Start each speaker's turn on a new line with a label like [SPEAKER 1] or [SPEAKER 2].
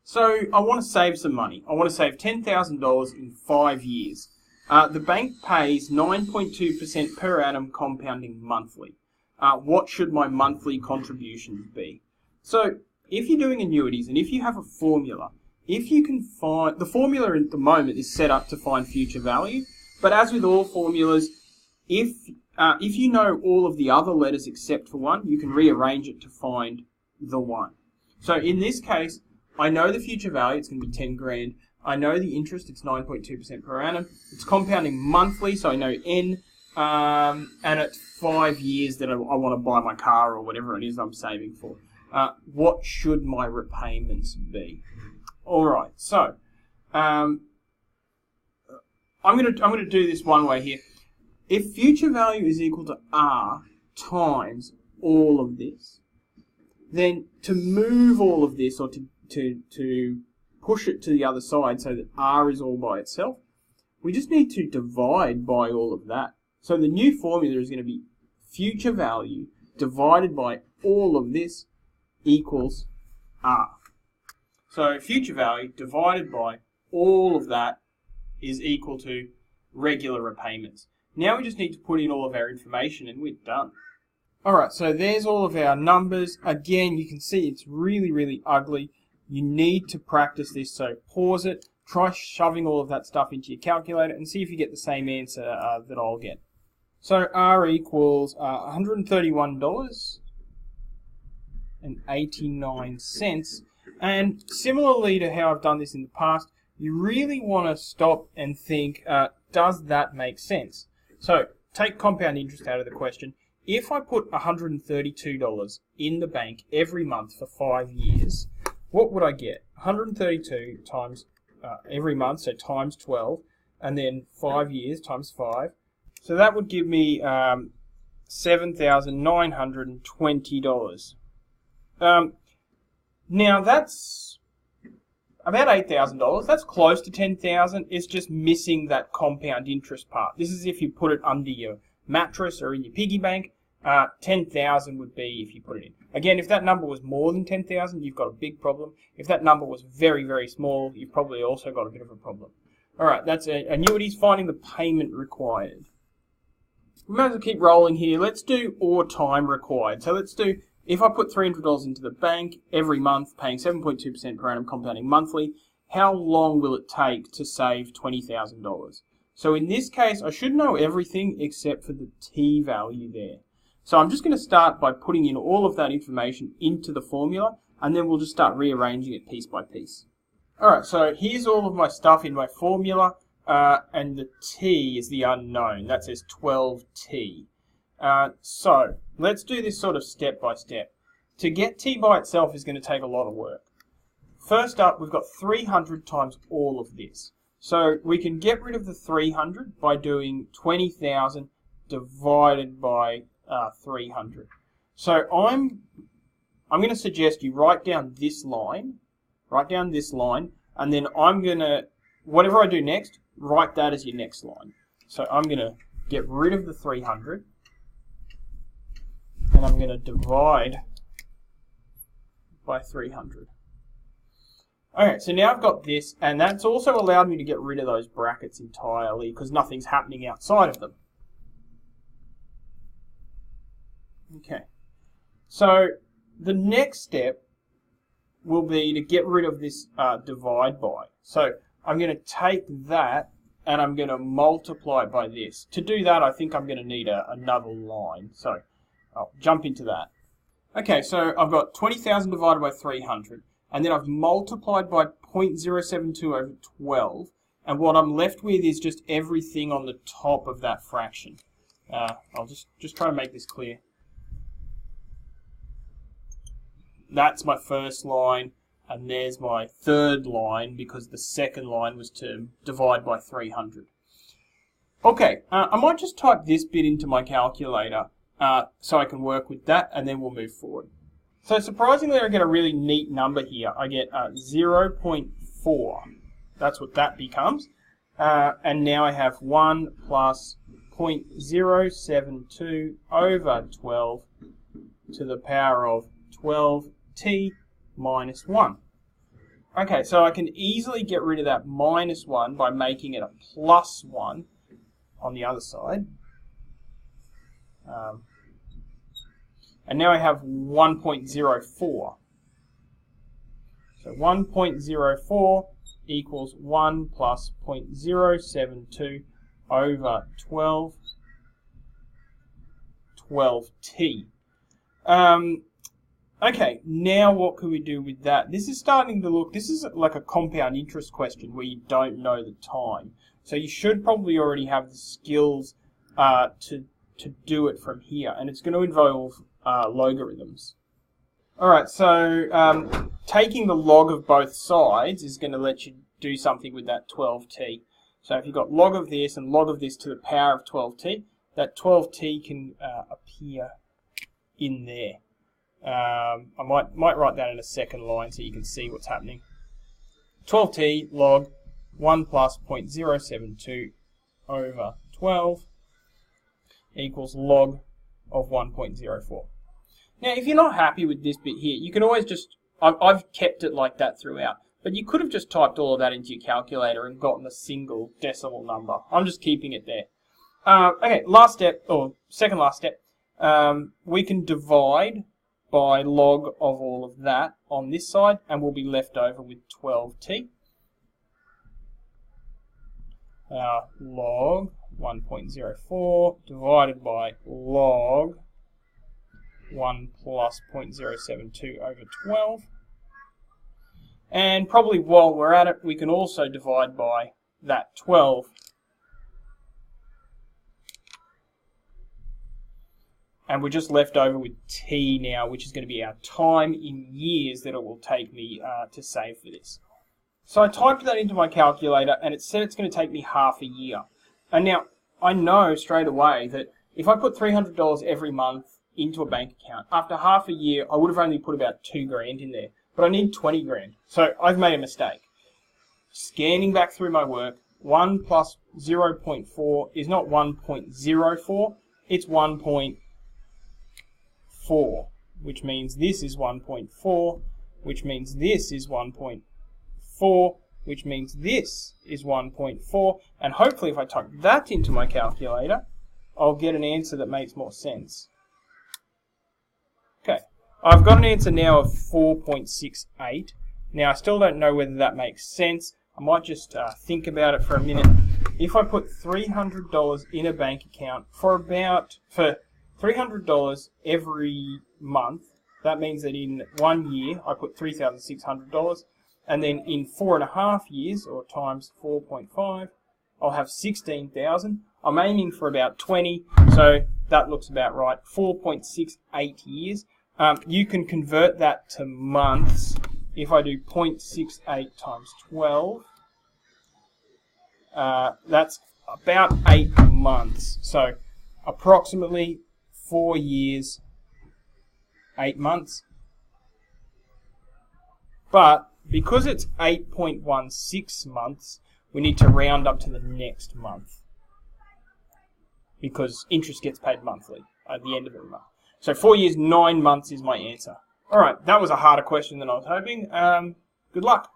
[SPEAKER 1] So I want to save some money. I want to save $10,000 in 5 years. The bank pays 9.2% per annum compounding monthly. What should my monthly contributions be? So if you're doing annuities and if you have a formula, if you can find, the formula at the moment is set up to find future value, but as with all formulas, if you know all of the other letters except for one, you can rearrange it to find the one. So in this case, I know the future value, it's going to be 10 grand. I know the interest, it's 9.2% per annum. It's compounding monthly, so I know N, and it's 5 years that I want to buy my car or whatever it is I'm saving for. What should my repayments be? All right, so I'm going to do this one way here. If future value is equal to R times all of this, then to move all of this, or to push it to the other side so that R is all by itself, we just need to divide by all of that. So the new formula is going to be future value divided by all of this equals R. So future value divided by all of that is equal to regular repayments. Now we just need to put in all of our information and we're done. Alright, so there's all of our numbers. Again, you can see it's really, really ugly. You need to practice this, so pause it, try shoving all of that stuff into your calculator and see if you get the same answer that I'll get. So R equals $131.89. And similarly to how I've done this in the past, you really want to stop and think, does that make sense? So take compound interest out of the question. If I put $132 in the bank every month for 5 years, what would I get? 132 times every month, so times 12, and then 5 years times 5. So that would give me $7,920. Now that's about $8,000. That's close to $10,000. It's just missing that compound interest part. This is if you put it under your mattress or in your piggy bank. 10,000 would be if you put it in. Again, if that number was more than 10,000, you've got a big problem. If that number was very, very small, you've probably also got a bit of a problem. All right, that's annuities, finding the payment required. We might as well keep rolling here. Let's do or time required. So let's do, if I put $300 into the bank every month, paying 7.2% per annum compounding monthly, how long will it take to save $20,000? So in this case, I should know everything except for the T value there. So I'm just going to start by putting in all of that information into the formula, and then we'll just start rearranging it piece by piece. Alright, so here's all of my stuff in my formula, and the T is the unknown. That says 12T. So let's do this sort of step by step. To get T by itself is going to take a lot of work. First up, we've got 300 times all of this. So we can get rid of the 300 by doing 20,000 divided by 300. So I'm going to suggest you write down this line, and then I'm going to, whatever I do next, write that as your next line. So I'm going to get rid of the 300, and I'm going to divide by 300. Okay, so now I've got this, and that's also allowed me to get rid of those brackets entirely because nothing's happening outside of them. Okay, so the next step will be to get rid of this divide by. So I'm going to take that and I'm going to multiply it by this. To do that, I think I'm going to need another line. So I'll jump into that. Okay, so I've got 20,000 divided by 300, and then I've multiplied by 0.072 over 12, and what I'm left with is just everything on the top of that fraction. I'll just try to make this clear. That's my first line, and there's my third line because the second line was to divide by 300. Okay, I might just type this bit into my calculator so I can work with that, and then we'll move forward. So surprisingly, I get a really neat number here. I get 0.4. That's what that becomes. And now I have 1 plus 0.072 over 12 to the power of 12t minus 1. Okay, so I can easily get rid of that -1 by making it a +1 on the other side. And now I have 1.04. So 1.04 equals 1 plus 0.072 over 12t. Okay, now what can we do with that? This is starting to look, this is like a compound interest question where you don't know the time. So you should probably already have the skills to do it from here. And it's going to involve logarithms. Alright, so taking the log of both sides is going to let you do something with that 12t. So if you've got log of this and log of this to the power of 12t, that 12t can appear in there. I might write that in a second line so you can see what's happening. 12t log 1 plus 0.072 over 12 equals log of 1.04. Now, if you're not happy with this bit here, you can always just, I've kept it like that throughout, but you could have just typed all of that into your calculator and gotten a single decimal number. I'm just keeping it there. Okay, last step, or second last step, we can divide by log of all of that on this side, and we'll be left over with 12t. Log 1.04 divided by log 1 plus 0.072 over 12. And probably while we're at it, we can also divide by that 12. And we're just left over with t now, which is going to be our time in years that it will take me to save for this. So I typed that into my calculator, and it said it's going to take me half a year. And now, I know straight away that if I put $300 every month into a bank account, after half a year, I would have only put about $2,000 in there. But I need 20 grand. So I've made a mistake. Scanning back through my work, 1 plus 0.4 is not 1.04, it's 1.4, which means this is 1.4, which means this is 1.4, which means this is 1.4, and hopefully if I type that into my calculator, I'll get an answer that makes more sense. Okay, I've got an answer now of 4.68. Now I still don't know whether that makes sense. I might just think about it for a minute. If I put $300 in a bank account for $300 every month, that means that in 1 year I put $3,600, and then in 4.5 years, or times 4.5, I'll have 16,000. I'm aiming for about 20, so that looks about right. 4.68 years. You can convert that to months. If I do 0.68 times 12, that's about 8 months. So approximately 4 years, 8 months. But because it's 8.16 months, we need to round up to the next month, because interest gets paid monthly at the end of every month. So 4 years, 9 months is my answer. Alright, that was a harder question than I was hoping. Good luck.